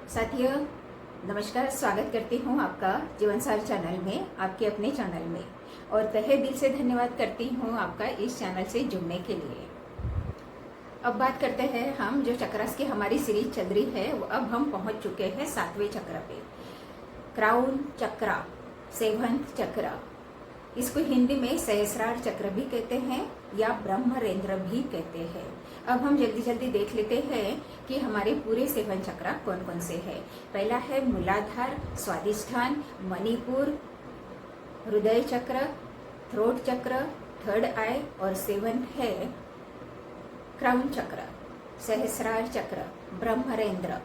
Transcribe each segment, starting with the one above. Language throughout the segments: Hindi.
साथियों नमस्कार, स्वागत करती हूँ आपका जीवनसार चैनल में, आपके अपने चैनल में। और तहे दिल से धन्यवाद करती हूँ आपका इस चैनल से जुड़ने के लिए। अब बात करते हैं हम जो चक्रास की हमारी सीरीज चल रही है, अब हम पहुँच चुके हैं 7वें चक्र पे। क्राउन चक्र, सेवंथ चक्र, इसको हिंदी में सहस्रार चक्र भी कहते हैं या ब्रह्मरेंद्र भी कहते हैं। अब हम जल्दी जल्दी देख लेते हैं कि हमारे पूरे 7 चक्र कौन कौन से हैं। पहला है मूलाधार, स्वादिष्ठान, मणिपुर, हृदय चक्र, थ्रोट चक्र, थर्ड आई, और 7 है क्राउन चक्र, सहस्रार चक्र, ब्रह्मरेंद्र।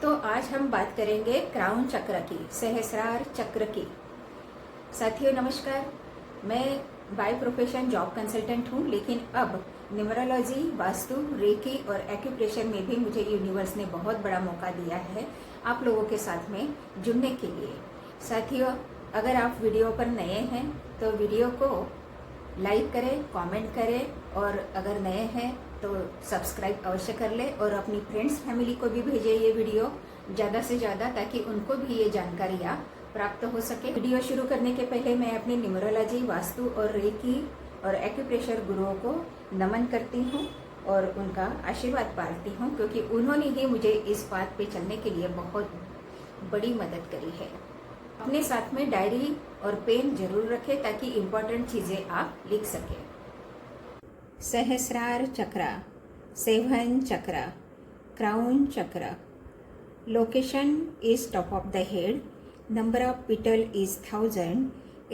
तो आज हम बात करेंगे क्राउन चक्र की, सहस्रार चक्र की। साथियों नमस्कार, मैं बाय प्रोफेशन जॉब कंसल्टेंट हूँ, लेकिन अब न्यूमरोलॉजी, वास्तु, रेकी और एक्यूप्रेशर में भी मुझे यूनिवर्स ने बहुत बड़ा मौका दिया है आप लोगों के साथ में जुड़ने के लिए। साथियों, अगर आप वीडियो पर नए हैं तो वीडियो को लाइक करें, कमेंट करें, और अगर नए हैं तो सब्सक्राइब अवश्य कर ले और अपनी फ्रेंड्स फैमिली को भी भेजें ये वीडियो ज़्यादा से ज़्यादा, ताकि उनको भी ये जानकारियाँ प्राप्त हो सके। वीडियो शुरू करने के पहले मैं अपनी न्यूमरोलॉजी, वास्तु और रेकी और एक्यूप्रेशर गुरुओं को नमन करती हूँ और उनका आशीर्वाद पाती हूँ, क्योंकि उन्होंने ही मुझे इस बात पे चलने के लिए बहुत बड़ी मदद करी है। अपने साथ में डायरी और पेन जरूर रखें ताकि इम्पोर्टेंट चीज़ें आप लिख सकें। सहस्रार चक्र, सेवन चक्र, क्राउन चक्र। Location is top of the head, number of petal is 1000,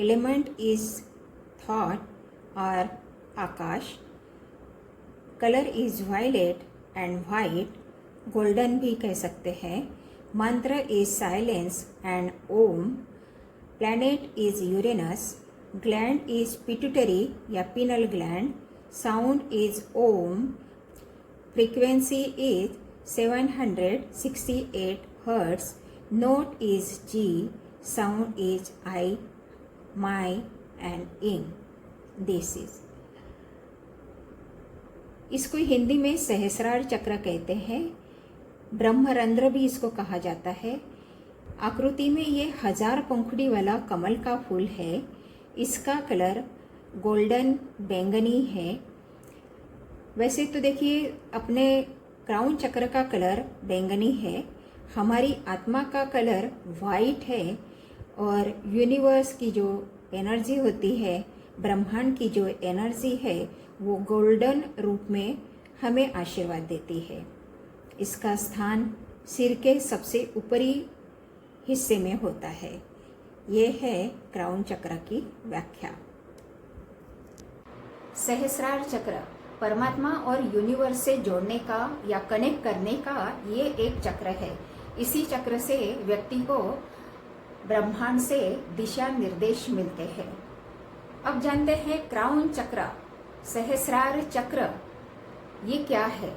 element is thought or akash, color is violet and white, golden भी कह सकते हैं, मंत्र is silence and om, planet is Uranus, gland is pituitary या pineal gland, sound is om, frequency is 768 hertz, note is G, sound is I, my and in. This is. इसको हिंदी में सहस्रार चक्र कहते हैं, ब्रह्मरंध्र भी इसको कहा जाता है। आकृति में ये 1000 पंखुड़ी वाला कमल का फूल है। इसका कलर गोल्डन बैंगनी है। वैसे तो देखिए, अपने क्राउन चक्र का कलर बैंगनी है, हमारी आत्मा का कलर वाइट है, और यूनिवर्स की जो एनर्जी होती है, ब्रह्मांड की जो एनर्जी है, वो गोल्डन रूप में हमें आशीर्वाद देती है। इसका स्थान सिर के सबसे ऊपरी हिस्से में होता है। ये है क्राउन चक्र की व्याख्या। सहस्रार चक्र परमात्मा और यूनिवर्स से जोड़ने का या कनेक्ट करने का ये एक चक्र है। इसी चक्र से व्यक्ति को ब्रह्मांड से दिशा निर्देश मिलते हैं। अब जानते हैं क्राउन चक्र, सहस्रार चक्र, ये क्या है।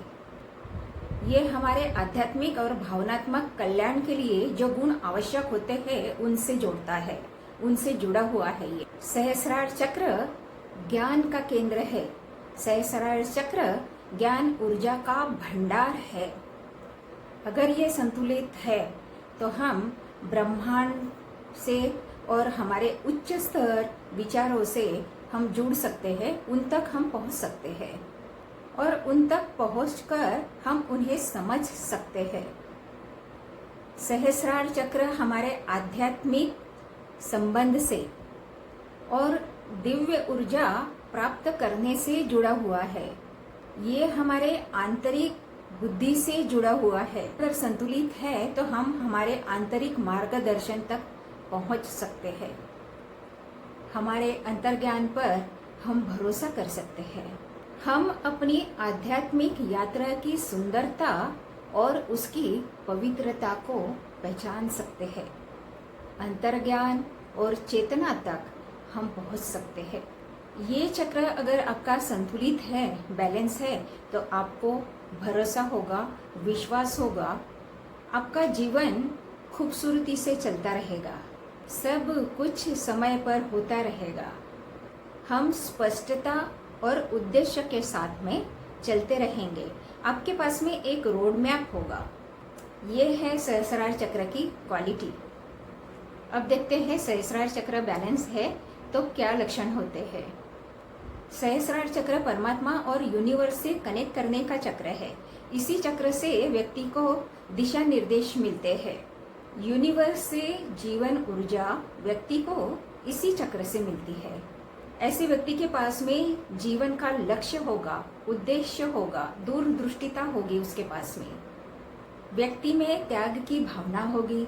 ये हमारे आध्यात्मिक और भावनात्मक कल्याण के लिए जो गुण आवश्यक होते हैं उनसे जोड़ता है, उनसे जुड़ा हुआ है। ये सहस्रार चक्र ज्ञान का केंद्र है। सहस्रार चक्र ज्ञान ऊर्जा का भंडार है। अगर ये संतुलित है तो हम ब्रह्मांड से और हमारे उच्च स्तर विचारों से हम जुड़ सकते हैं, उन तक हम पहुंच सकते हैं, और उन तक पहुंचकर हम उन्हें समझ सकते हैं। सहस्रार चक्र हमारे आध्यात्मिक संबंध से और दिव्य ऊर्जा प्राप्त करने से जुड़ा हुआ है। ये हमारे आंतरिक बुद्धि से जुड़ा हुआ है। अगर संतुलित है तो हम हमारे आंतरिक मार्गदर्शन तक पहुंच सकते हैं। हमारे अंतर्ज्ञान पर हम भरोसा कर सकते हैं। हम अपनी आध्यात्मिक यात्रा की सुंदरता और उसकी पवित्रता को पहचान सकते हैं। अंतर्ज्ञान और चेतना तक हम पहुंच सकते हैं। ये चक्र अगर आपका संतुलित है, बैलेंस है, तो आपको भरोसा होगा, विश्वास होगा, आपका जीवन खूबसूरती से चलता रहेगा, सब कुछ समय पर होता रहेगा। हम स्पष्टता और उद्देश्य के साथ में चलते रहेंगे। आपके पास में एक रोड मैप होगा। ये है सहस्रार चक्र की क्वालिटी। अब देखते हैं सहस्रार चक्र बैलेंस है तो क्या लक्षण होते हैं। सहस्रार चक्र परमात्मा और यूनिवर्स से कनेक्ट करने का चक्र है। इसी चक्र से व्यक्ति को दिशा निर्देश मिलते हैं। यूनिवर्स से जीवन ऊर्जा व्यक्ति को इसी चक्र से मिलती है। ऐसे व्यक्ति के पास में जीवन का लक्ष्य होगा, उद्देश्य होगा, दूरदृष्टिता होगी उसके पास में। व्यक्ति में त्याग की भावना होगी।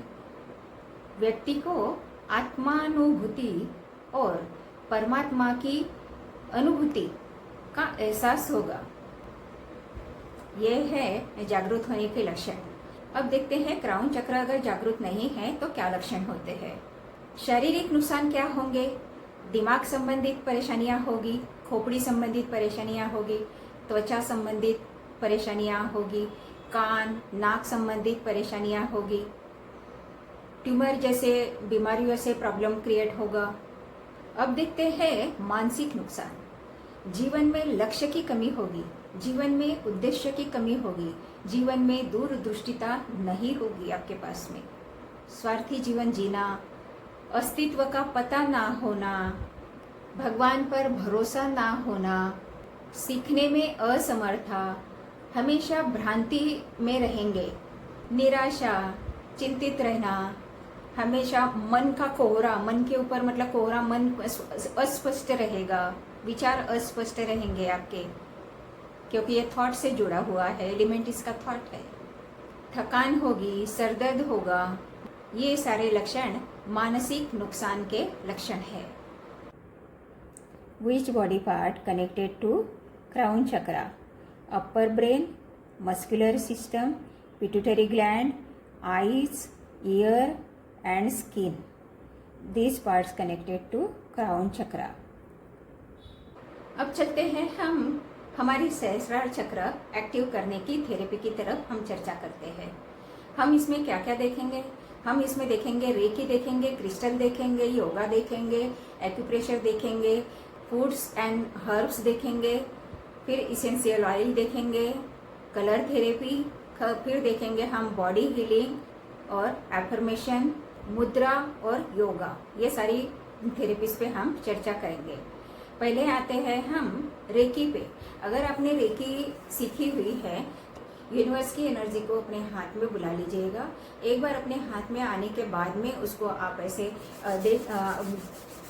व्यक्ति को आत्मानुभूति और परमात्मा की अनुभूति का एहसास होगा। यह है जागृत होने के लक्षण। अब देखते हैं क्राउन चक्र अगर जागृत नहीं है तो क्या लक्षण होते हैं। शारीरिक नुकसान क्या होंगे। दिमाग संबंधित परेशानियां होगी, खोपड़ी संबंधित परेशानियां होगी, त्वचा संबंधित परेशानियां होगी, कान नाक संबंधित परेशानियां होगी, ट्यूमर जैसे बीमारियों से प्रॉब्लम क्रिएट होगा। अब देखते हैं मानसिक नुकसान। जीवन में लक्ष्य की कमी होगी, जीवन में उद्देश्य की कमी होगी, जीवन में दूरदृष्टिता नहीं होगी आपके पास में। स्वार्थी जीवन जीना, अस्तित्व का पता ना होना, भगवान पर भरोसा ना होना, सीखने में असमर्था, हमेशा भ्रांति में रहेंगे, निराशा, चिंतित रहना, हमेशा मन का कोहरा, मन के ऊपर मतलब कोहरा, मन अस्पष्ट रहेगा, विचार अस्पष्ट रहेंगे आपके, क्योंकि ये थॉट से जुड़ा हुआ है, एलिमेंट इसका थॉट है। थकान होगी, सरदर्द होगा। ये सारे लक्षण मानसिक नुकसान के लक्षण है। Which body part connected to crown chakra? Upper brain, muscular system, pituitary gland, eyes, ear and skin. These parts connected to crown chakra. अब चलते हैं हम हमारी सहस्रार चक्र एक्टिव करने की थेरेपी की तरफ हम चर्चा करते हैं। हम इसमें क्या क्या देखेंगे। हम इसमें देखेंगे रेकी देखेंगे, क्रिस्टल देखेंगे, योगा देखेंगे, एक्यूप्रेशर देखेंगे, फूड्स एंड हर्ब्स देखेंगे, फिर इसेंशियल ऑयल देखेंगे, कलर थेरेपी, फिर देखेंगे हम बॉडी हीलिंग और एफर्मेशन, मुद्रा और योगा। ये सारी थेरेपीज पे हम चर्चा करेंगे। पहले आते हैं हम रेकी पे। अगर आपने रेकी सीखी हुई है, यूनिवर्स की एनर्जी को अपने हाथ में बुला लीजिएगा। एक बार अपने हाथ में आने के बाद में उसको आप ऐसे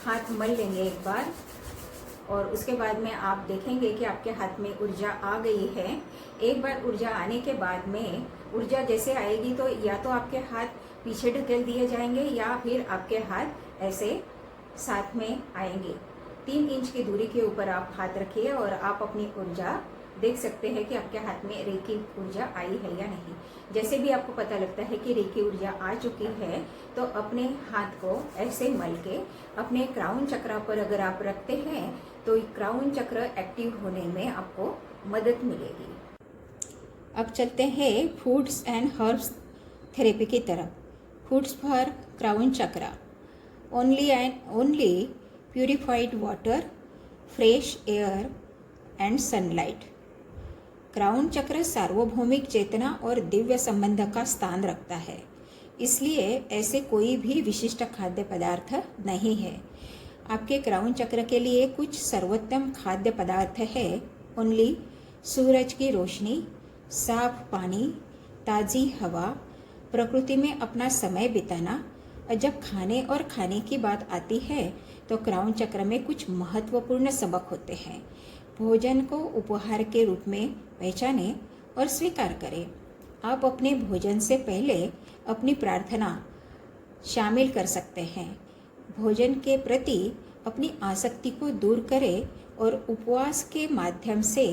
हाथ मल लेंगे एक बार, और उसके बाद में आप देखेंगे कि आपके हाथ में ऊर्जा आ गई है। एक बार ऊर्जा आने के बाद में ऊर्जा जैसे आएगी तो या तो आपके हाथ पीछे ढकेल दिए जाएंगे या फिर आपके हाथ ऐसे साथ में आएंगे। 3 इंच की दूरी के ऊपर आप हाथ रखिए और आप अपनी ऊर्जा देख सकते हैं कि आपके हाथ में रेकी ऊर्जा आई है या नहीं। जैसे भी आपको पता लगता है कि रेकी ऊर्जा आ चुकी है तो अपने हाथ को ऐसे मल के अपने क्राउन चक्र पर अगर आप रखते हैं तो क्राउन चक्र एक्टिव होने में आपको मदद मिलेगी। अब चलते हैं फूड्स एंड हर्ब्स थेरेपी की तरफ। फूड्स फॉर क्राउन चक्र, only and only purified water, fresh air and sunlight. Crown चक्र सार्वभौमिक चेतना और दिव्य संबंध का स्थान रखता है, इसलिए ऐसे कोई भी विशिष्ट खाद्य पदार्थ नहीं है। आपके क्राउन चक्र के लिए कुछ सर्वोत्तम खाद्य पदार्थ है। ओनली सूरज की रोशनी, साफ पानी, ताज़ी हवा, प्रकृति में अपना समय बिताना। और जब खाने और खाने की बात आती है तो क्राउन चक्र में कुछ महत्वपूर्ण सबक होते हैं। भोजन को उपहार के रूप में पहचानें और स्वीकार करें। आप अपने भोजन से पहले अपनी प्रार्थना शामिल कर सकते हैं। भोजन के प्रति अपनी आसक्ति को दूर करें और उपवास के माध्यम से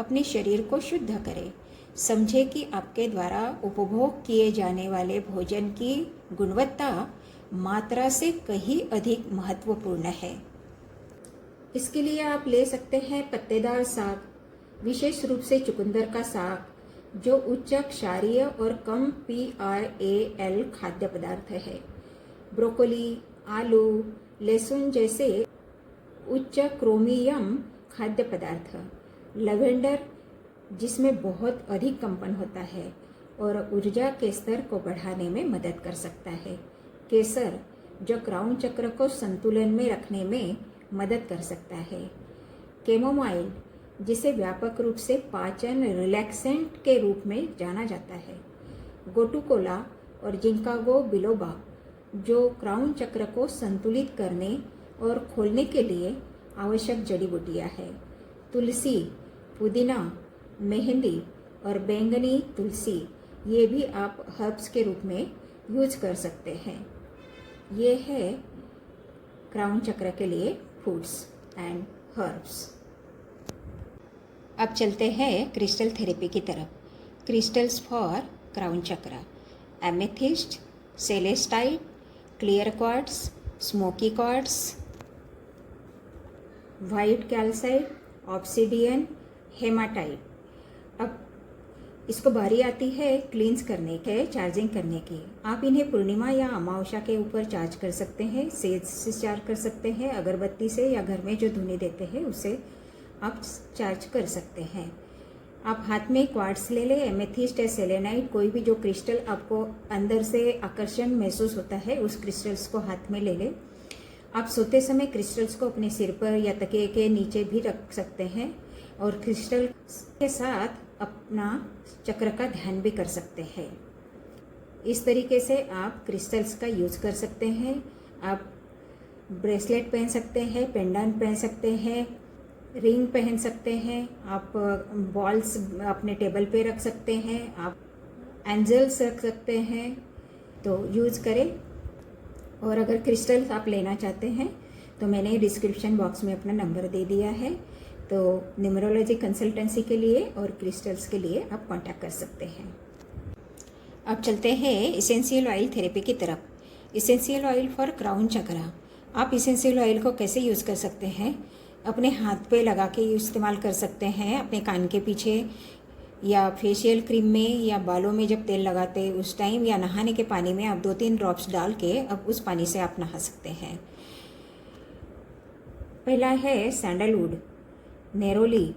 अपने शरीर को शुद्ध करें। समझें कि आपके द्वारा उपभोग किए जाने वाले भोजन की गुणवत्ता मात्रा से कहीं अधिक महत्वपूर्ण है। इसके लिए आप ले सकते हैं पत्तेदार साग, विशेष रूप से चुकंदर का साग, जो उच्च क्षारीय और कम PRAL खाद्य पदार्थ है। ब्रोकोली, आलू, लहसुन जैसे उच्च क्रोमियम खाद्य पदार्थ। लवेंडर, जिसमें बहुत अधिक कंपन होता है, और ऊर्जा के स्तर को बढ़ाने में मदद कर सकता है। केसर जो क्राउन चक्र को संतुलन में रखने में मदद कर सकता है। कैमोमाइल जिसे व्यापक रूप से पाचन रिलैक्सेंट के रूप में जाना जाता है। गोटुकोला और जिंकागो बिलोबा जो क्राउन चक्र को संतुलित करने और खोलने के लिए आवश्यक जड़ी बूटियाँ है। तुलसी, पुदीना, मेहंदी और बैंगनी तुलसी ये भी आप हर्ब्स के रूप में यूज कर सकते हैं। ये है क्राउन चक्र के लिए फूड्स एंड हर्ब्स। अब चलते हैं क्रिस्टल थेरेपी की तरफ। Crystals for crown chakra: amethyst, celestite, clear quartz, smoky quartz, white calcite, obsidian, hematite. अब इसको बारी आती है क्लींस करने के, चार्जिंग करने की। आप इन्हें पूर्णिमा या अमावस्या के ऊपर चार्ज कर सकते हैं, सेज से चार्ज कर सकते हैं, अगरबत्ती से, या घर में जो धुनी देते हैं उससे आप चार्ज कर सकते हैं। आप हाथ में क्वार्ट्स ले लें, एमेथिस्ट या सेलेनाइट, कोई भी जो क्रिस्टल आपको अंदर से आकर्षण महसूस होता है उस क्रिस्टल्स को हाथ में ले लें। आप सोते समय क्रिस्टल्स को अपने सिर पर या तकिए के नीचे भी रख सकते हैं और क्रिस्टल के साथ अपना चक्र का ध्यान भी कर सकते हैं। इस तरीके से आप क्रिस्टल्स का यूज कर सकते हैं। आप ब्रेसलेट पहन सकते हैं, पेंडेंट पहन सकते हैं, रिंग पहन सकते हैं, आप बॉल्स अपने टेबल पे रख सकते हैं, आप एंजल्स रख सकते हैं। तो यूज करें। और अगर क्रिस्टल्स आप लेना चाहते हैं तो मैंने डिस्क्रिप्शन बॉक्स में अपना नंबर दे दिया है, तो न्यूमरोलॉजी कंसल्टेंसी के लिए और क्रिस्टल्स के लिए आप कांटेक्ट कर सकते हैं। अब चलते हैं इसेंशियल ऑयल थेरेपी की तरफ। इसेंशियल ऑयल फॉर क्राउन चक्र। आप इसेंशियल ऑयल को कैसे यूज़ कर सकते हैं? अपने हाथ पे लगा के इस्तेमाल कर सकते हैं, अपने कान के पीछे, या फेशियल क्रीम में, या बालों में जब तेल लगाते हैं उस टाइम, या नहाने के पानी में आप 2-3 ड्रॉप्स डाल के अब उस पानी से आप नहा सकते हैं। पहला है sandalwood, neroli,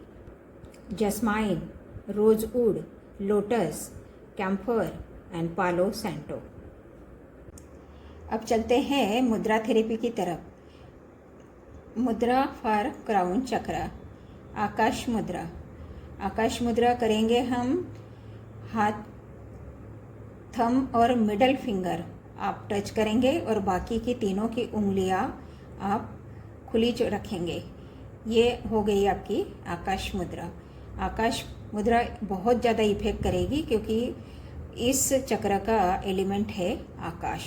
jasmine, rosewood, lotus, camphor and palo santo. अब चलते हैं मुद्रा थेरेपी की तरफ। मुद्रा फॉर क्राउन चक्र। आकाश मुद्रा। आकाश मुद्रा करेंगे हम हाथ, थंब और मिडल फिंगर आप टच करेंगे और बाकी की तीनों की उंगलियां आप खुली रखेंगे। ये हो गई आपकी आकाश मुद्रा। आकाश मुद्रा बहुत ज़्यादा इफेक्ट करेगी क्योंकि इस चक्र का एलिमेंट है आकाश।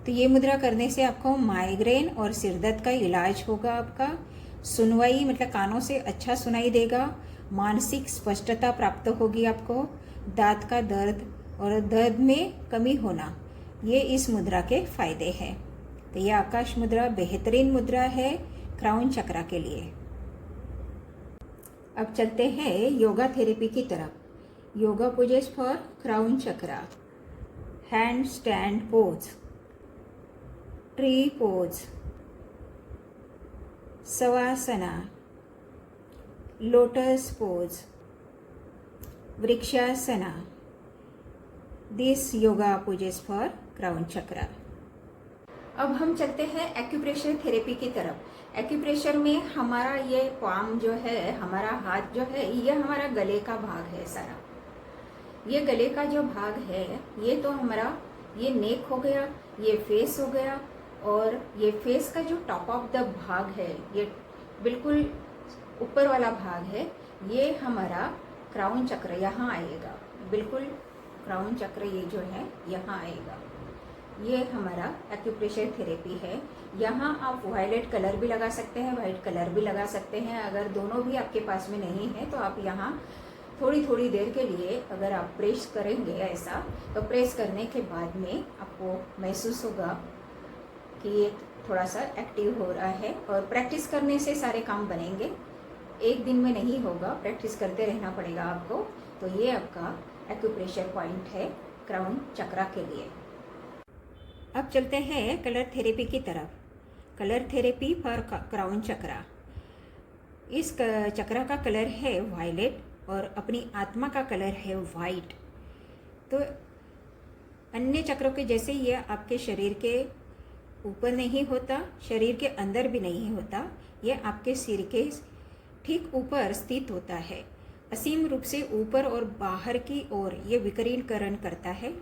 तो ये मुद्रा करने से आपको माइग्रेन और सिरदर्द का इलाज होगा। आपका सुनवाई मतलब कानों से अच्छा सुनाई देगा, मानसिक स्पष्टता प्राप्त होगी आपको, दांत का दर्द और दर्द में कमी होना, ये इस मुद्रा के फायदे हैं। तो ये आकाश मुद्रा बेहतरीन मुद्रा है क्राउन चक्र के लिए। अब चलते हैं योगा थेरेपी की तरफ। Yoga poses for crown chakra. Hand stand pose, tree pose, savasana, lotus pose, vrikshasana. This yoga poses for crown chakra. अब हम चलते हैं एक्यूप्रेशर थेरेपी की तरफ। एक्यूप्रेशर में हमारा ये पाम जो है, हमारा हाथ जो है, ये हमारा गले का भाग है सारा। ये गले का जो भाग है ये तो हमारा ये नेक हो गया, ये फेस हो गया, और ये फेस का जो टॉप ऑफ द भाग है, ये बिल्कुल ऊपर वाला भाग है, ये हमारा क्राउन चक्र यहाँ आएगा। बिल्कुल क्राउन चक्र ये जो है यहाँ आएगा। ये हमारा एक्यूप्रेशर थेरेपी है। यहाँ आप वायलेट कलर भी लगा सकते हैं, वाइट कलर भी लगा सकते हैं। अगर दोनों भी आपके पास में नहीं है तो आप यहाँ थोड़ी थोड़ी देर के लिए अगर आप प्रेस करेंगे ऐसा, तो प्रेस करने के बाद में आपको महसूस होगा कि ये थोड़ा सा एक्टिव हो रहा है। और प्रैक्टिस करने से सारे काम बनेंगे, एक दिन में नहीं होगा, प्रैक्टिस करते रहना पड़ेगा आपको। तो ये आपका एक्यूप्रेशर पॉइंट है क्राउन चक्र के लिए। अब चलते हैं कलर थेरेपी की तरफ। कलर थेरेपी फॉर क्राउन चक्र। इस चक्र का कलर है वायलेट, और अपनी आत्मा का कलर है वाइट। तो अन्य चक्रों के जैसे ये आपके शरीर के ऊपर नहीं होता, शरीर के अंदर भी नहीं होता, ये आपके सिर के ठीक ऊपर स्थित होता है। असीम रूप से ऊपर और बाहर की ओर ये विकीर्णकरण करता है,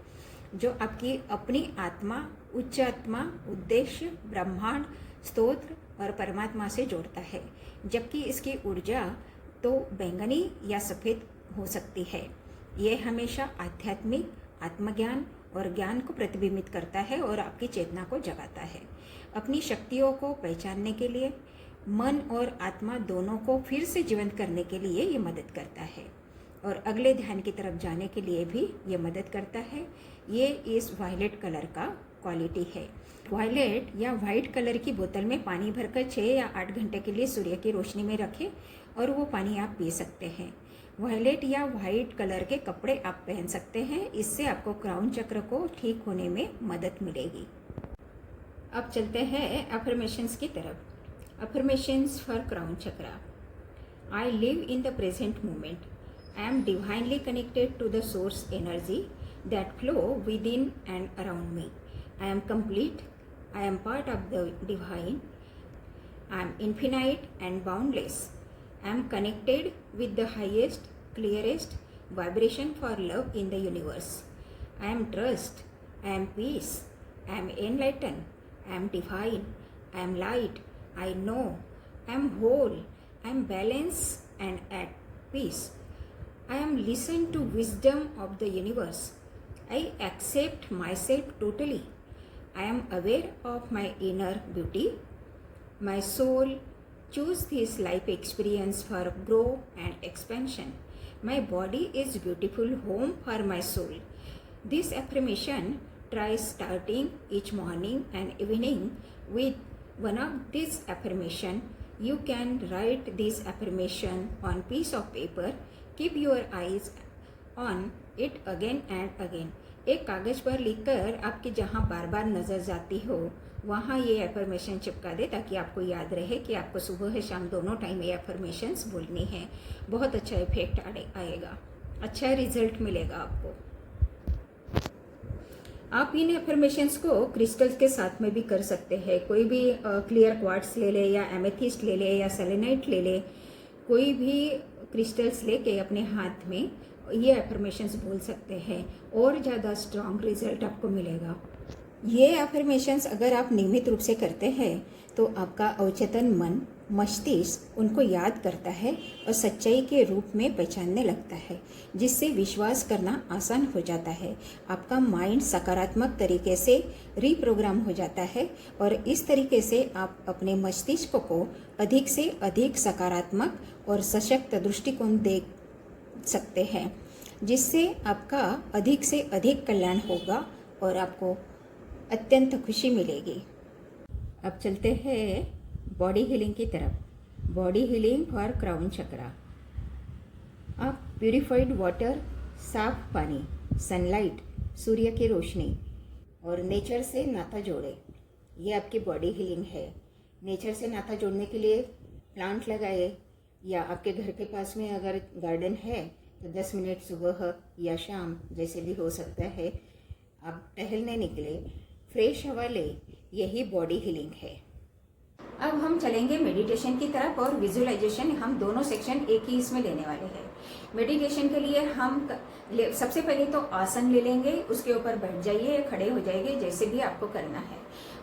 जो आपकी अपनी आत्मा, उच्च आत्मा, उद्देश्य, ब्रह्मांड, स्तोत्र और परमात्मा से जोड़ता है। जबकि इसकी ऊर्जा तो बैंगनी या सफ़ेद हो सकती है। ये हमेशा आध्यात्मिक, आत्मज्ञान और ज्ञान को प्रतिबिंबित करता है और आपकी चेतना को जगाता है। अपनी शक्तियों को पहचानने के लिए, मन और आत्मा दोनों को फिर से जीवंत करने के लिए ये मदद करता है और अगले ध्यान की तरफ जाने के लिए भी ये मदद करता है। ये इस वायलेट कलर का क्वालिटी है। वायलेट या वाइट कलर की बोतल में पानी भरकर 6 या 8 घंटे के लिए सूर्य की रोशनी में रखें और वो पानी आप पी सकते हैं। वायलेट या वाइट कलर के कपड़े आप पहन सकते हैं, इससे आपको क्राउन चक्र को ठीक होने में मदद मिलेगी। अब चलते हैं अफर्मेशंस की तरफ। Affirmations for crown chakra. I live in the present moment. I am divinely connected to the source energy that flow within and around me. I am complete. I am part of the divine. I am infinite and boundless. I am connected with the highest, clearest vibration for love in the universe. I am trust. I am peace. I am enlightened. I am divine. I am light. I know. I am whole. I am balanced and at peace. I am listen to wisdom of the universe. I accept myself totally. I am aware of my inner beauty. My soul choose this life experience for growth and expansion. My body is beautiful home for my soul. This affirmation try starting each morning and evening with one of these affirmation. You can write this affirmation on piece of paper. Keep your eyes on it again and again. एक कागज पर लिखकर आपकी जहाँ बार बार नज़र जाती हो वहाँ ये एफर्मेशन चिपका दे, ताकि आपको याद रहे कि आपको सुबह शाम दोनों टाइम ये एफर्मेशंस बोलनी है। बहुत अच्छा इफेक्ट आएगा, अच्छा रिजल्ट मिलेगा आपको। आप इन एफर्मेशंस को क्रिस्टल्स के साथ में भी कर सकते हैं। कोई भी क्लियर क्वार्ट्स ले ले या एमेथिस्ट ले ले या सेलेनाइट ले ले, कोई भी क्रिस्टल्स लेके अपने हाथ में ये एफर्मेशंस बोल सकते हैं और ज़्यादा स्ट्रॉन्ग रिजल्ट आपको मिलेगा। ये एफर्मेशंस अगर आप नियमित रूप से करते हैं तो आपका अवचेतन मन, मस्तिष्क उनको याद करता है और सच्चाई के रूप में पहचानने लगता है, जिससे विश्वास करना आसान हो जाता है। आपका माइंड सकारात्मक तरीके से रीप्रोग्राम हो जाता है और इस तरीके से आप अपने मस्तिष्क को अधिक से अधिक सकारात्मक और सशक्त दृष्टिकोण दे सकते हैं, जिससे आपका अधिक से अधिक कल्याण होगा और आपको अत्यंत खुशी मिलेगी। अब चलते हैं बॉडी हीलिंग की तरफ। बॉडी हीलिंग फॉर क्राउन चक्रा। आप प्यूरिफाइड वाटर, साफ पानी, सनलाइट, सूर्य की रोशनी और नेचर से नाता जोड़े। ये आपकी बॉडी हीलिंग है। नेचर से नाता जोड़ने के लिए प्लांट लगाए, या आपके घर के पास में अगर गार्डन है तो 10 मिनट सुबह या शाम जैसे भी हो सकता है आप टहलने निकले, फ्रेश हवा ले, यही बॉडी हीलिंग है। अब हम चलेंगे मेडिटेशन की तरफ और विजुअलाइजेशन। हम दोनों सेक्शन एक ही इसमें लेने वाले हैं। मेडिटेशन के लिए हम सबसे पहले तो आसन ले लेंगे, उसके ऊपर बैठ जाइए, खड़े हो जाइए, जैसे भी आपको करना है,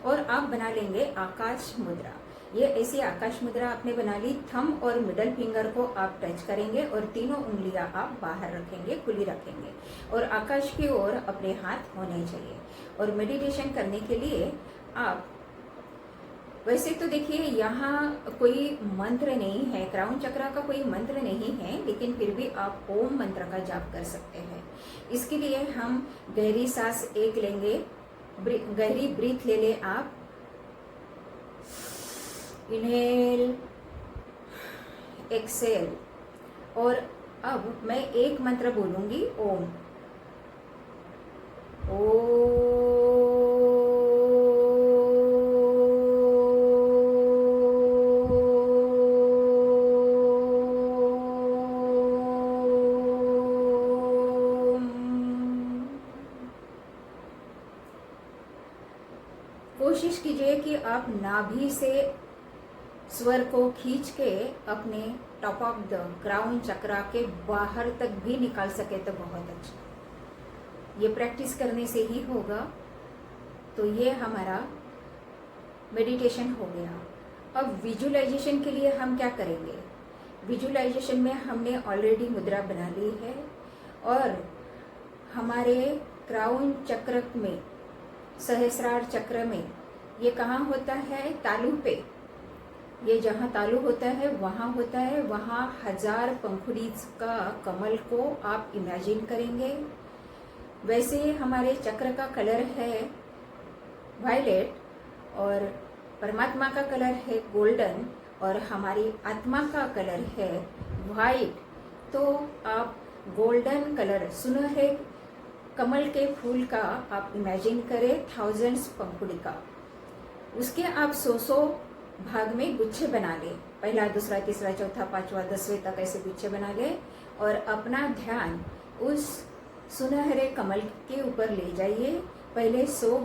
और आप बना लेंगे आकाश मुद्रा। ये ऐसी आकाश मुद्रा आपने बना ली। थंब और मिडल फिंगर को आप टच करेंगे और तीनों उंगलियां आप बाहर रखेंगे, खुली रखेंगे और आकाश की ओर अपने हाथ होने चाहिए। और मेडिटेशन करने के लिए आप वैसे तो देखिए यहाँ कोई मंत्र नहीं है, क्राउन चक्रा का कोई मंत्र नहीं है, लेकिन फिर भी आप ओम मंत्र का जाप कर सकते हैं। इसके लिए हम गहरी सांस एक लेंगे, गहरी ब्रीथ ले ले आप। Inhale, exhale. और अब मैं एक मंत्र बोलूंगी, ओम। कोशिश कीजिए कि आप नाभि से स्वर को खींच के अपने टॉप ऑफ द क्राउन चक्रा के बाहर तक भी निकाल सके तो बहुत अच्छा। ये प्रैक्टिस करने से ही होगा। तो ये हमारा मेडिटेशन हो गया। अब विजुअलाइजेशन के लिए हम क्या करेंगे? विजुअलाइजेशन में हमने ऑलरेडी मुद्रा बना ली है और हमारे क्राउन चक्र में, सहस्रार चक्र में, ये कहाँ होता है? तालू पे। ये जहाँ तालू होता है वहाँ होता है। वहाँ 1000 पंखुड़ी का कमल को आप इमेजिन करेंगे। वैसे हमारे चक्र का कलर है वायलेट और परमात्मा का कलर है गोल्डन और हमारी आत्मा का कलर है वाइट। तो आप गोल्डन कलर, सुनहरे कमल के फूल का आप इमेजिन करें, 1000 पंखुड़ी का। उसके आप 100 भाग में गुच्छे बना ले। पहला, दूसरा, तीसरा, चौथा, पांचवा, 10वें तक ऐसे गुच्छे बना ले और अपना ध्यान उस सुनहरे कमल के ऊपर ले जाइए। पहले 100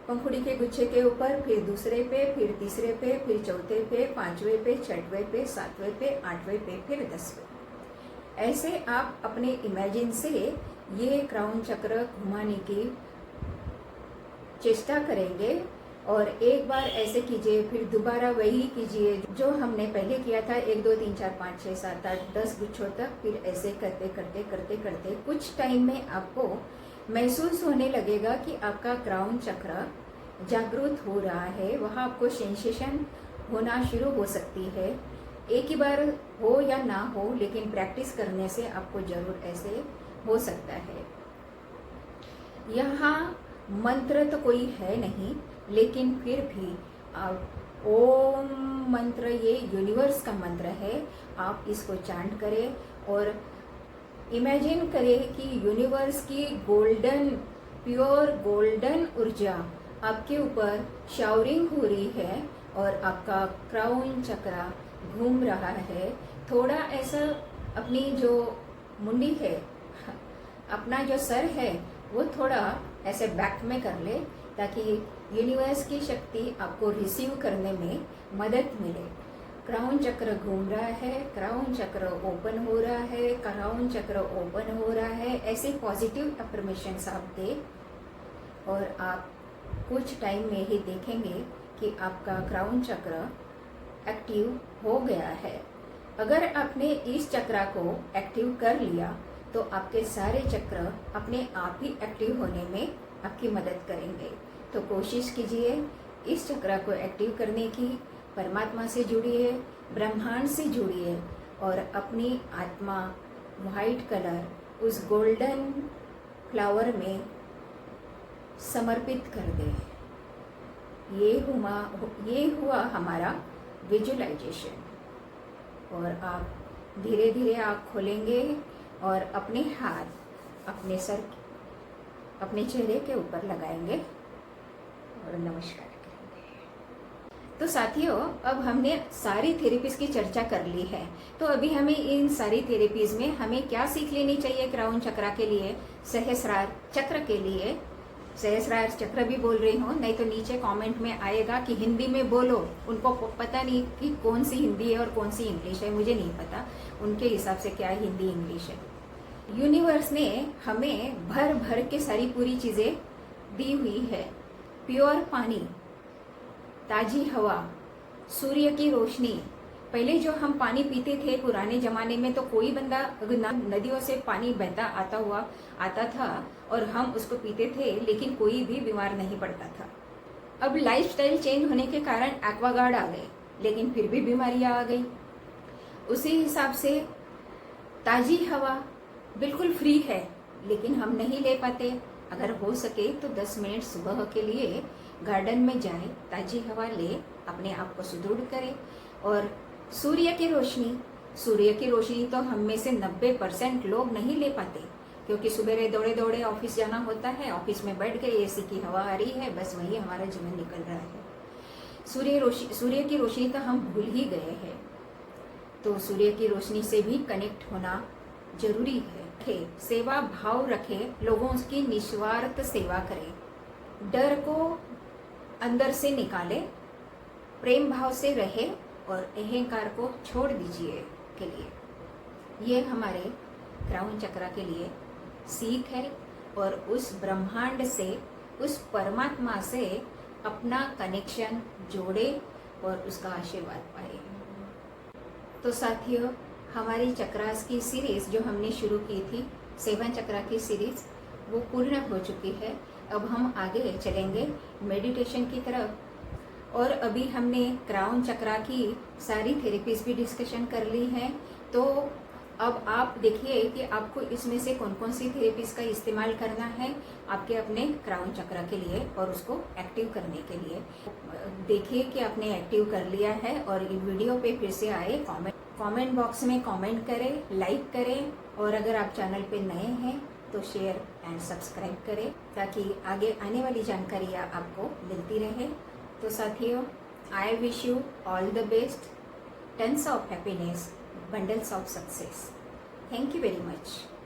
पंखुड़ी के गुच्छे के ऊपर, फिर दूसरे पे, फिर तीसरे पे, फिर चौथे पे, 5वें पे, 6वें पे, 7वें पे, 8वें पे, फिर 10वें। ऐसे आप अपने इमेजिन से ये क्राउन चक्र घुमाने की चेष्टा करेंगे और एक बार ऐसे कीजिए, फिर दोबारा वही कीजिए जो हमने पहले किया था, 1 2 3 4 5 6 7 8 10 गुच्छों तक। फिर ऐसे करते करते करते करते कुछ टाइम में आपको महसूस होने लगेगा कि आपका क्राउन चक्र जागृत हो रहा है। वहाँ आपको सेंसेशन होना शुरू हो सकती है। एक ही बार हो या ना हो, लेकिन प्रैक्टिस करने से आपको जरूर ऐसे हो सकता है। यहाँ मंत्र तो कोई है नहीं, लेकिन फिर भी आप ओम मंत्र, ये यूनिवर्स का मंत्र है, आप इसको चांट करें और इमेजिन करें कि यूनिवर्स की गोल्डन, प्योर गोल्डन ऊर्जा आपके ऊपर शावरिंग हो रही है और आपका क्राउन चक्रा घूम रहा है। थोड़ा ऐसा अपनी जो मुंडी है, अपना जो सर है, वो थोड़ा ऐसे बैक में कर ले ताकि यूनिवर्स की शक्ति आपको रिसीव करने में मदद मिले। क्राउन चक्र घूम रहा है, क्राउन चक्र ओपन हो रहा है, क्राउन चक्र ओपन हो रहा है। ऐसे पॉजिटिव अफर्मेशंस आप दें और आप कुछ टाइम में ही देखेंगे कि आपका क्राउन चक्र एक्टिव हो गया है। अगर आपने इस चक्र को एक्टिव कर लिया तो आपके सारे चक्र अपने आप ही एक्टिव होने में आपकी मदद करेंगे। तो कोशिश कीजिए इस चक्र को एक्टिव करने की। परमात्मा से जुड़िए, ब्रह्मांड से जुड़िए और अपनी आत्मा वाइट कलर उस गोल्डन फ्लावर में समर्पित कर दे। ये हुआ हमारा विजुअलाइजेशन। और आप धीरे धीरे आँख खोलेंगे और अपने हाथ अपने सर, अपने चेहरे के ऊपर लगाएंगे और नमस्कार करेंगे। तो साथियों, अब हमने सारी थेरेपीज की चर्चा कर ली है। तो अभी हमें इन सारी थेरेपीज में हमें क्या सीख लेनी चाहिए क्राउन चक्र के लिए, सहस्रार चक्र के लिए। सहस्रार चक्र भी बोल रही हूँ, नहीं तो नीचे कमेंट में आएगा कि हिंदी में बोलो। उनको पता नहीं कि कौन सी हिंदी है और कौन सी इंग्लिश है, मुझे नहीं पता उनके हिसाब से क्या हिंदी इंग्लिश है। यूनिवर्स ने हमें भर भर के सारी पूरी चीज़ें दी हुई है। प्योर पानी, ताजी हवा, सूर्य की रोशनी। पहले जो हम पानी पीते थे पुराने जमाने में, तो कोई बंदा नदियों से पानी बहता आता था और हम उसको पीते थे, लेकिन कोई भी बीमार नहीं पड़ता था। अब लाइफस्टाइल चेंज होने के कारण एक्वागार्ड आ गए, लेकिन फिर भी बीमारियां आ गई। उसी हिसाब से ताजी हवा बिल्कुल फ्री है, लेकिन हम नहीं ले पाते। अगर हो सके तो 10 मिनट सुबह के लिए गार्डन में जाए, ताजी हवा ले, अपने आप को सुदृढ़ करे। और सूर्य की रोशनी तो हम में से 90% लोग नहीं ले पाते, क्योंकि सुबह दौड़े दौड़े ऑफिस जाना होता है, ऑफिस में बैठ गए, एसी की हवा आ रही है, बस वही हमारा जीवन निकल रहा है। सूर्य की रोशनी तो हम भूल ही गए हैं। तो सूर्य की रोशनी से भी कनेक्ट होना जरूरी है। सेवा भाव रखे, लोगों की निस्वार्थ सेवा करें, डर को अंदर से निकाले, प्रेम भाव से रहे और अहंकार को छोड़ दीजिए के लिए। ये हमारे क्राउन चक्र के लिए सीख है और उस ब्रह्मांड से, उस परमात्मा से अपना कनेक्शन जोड़े और उसका आशीर्वाद पाए। तो साथियों, हमारी चक्रास की सीरीज जो हमने शुरू की थी, 7 चक्रा की सीरीज, वो पूर्ण हो चुकी है। अब हम आगे चलेंगे मेडिटेशन की तरफ। और अभी हमने क्राउन चक्रा की सारी थेरेपीज भी डिस्कशन कर ली है। तो अब आप देखिए कि आपको इसमें से कौन कौन सी थेरेपीज का इस्तेमाल करना है आपके अपने क्राउन चक्रा के लिए और उसको एक्टिव करने के लिए। देखिए कि आपने एक्टिव कर लिया है और ये वीडियो पे फिर से आए, कमेंट बॉक्स में कमेंट करें, लाइक करें और अगर आप चैनल पे नए हैं तो शेयर एंड सब्सक्राइब करें ताकि आगे आने वाली जानकारियाँ आपको मिलती रहे। तो साथियों, I wish you all the best, tons of happiness, bundles of success. Thank you very much.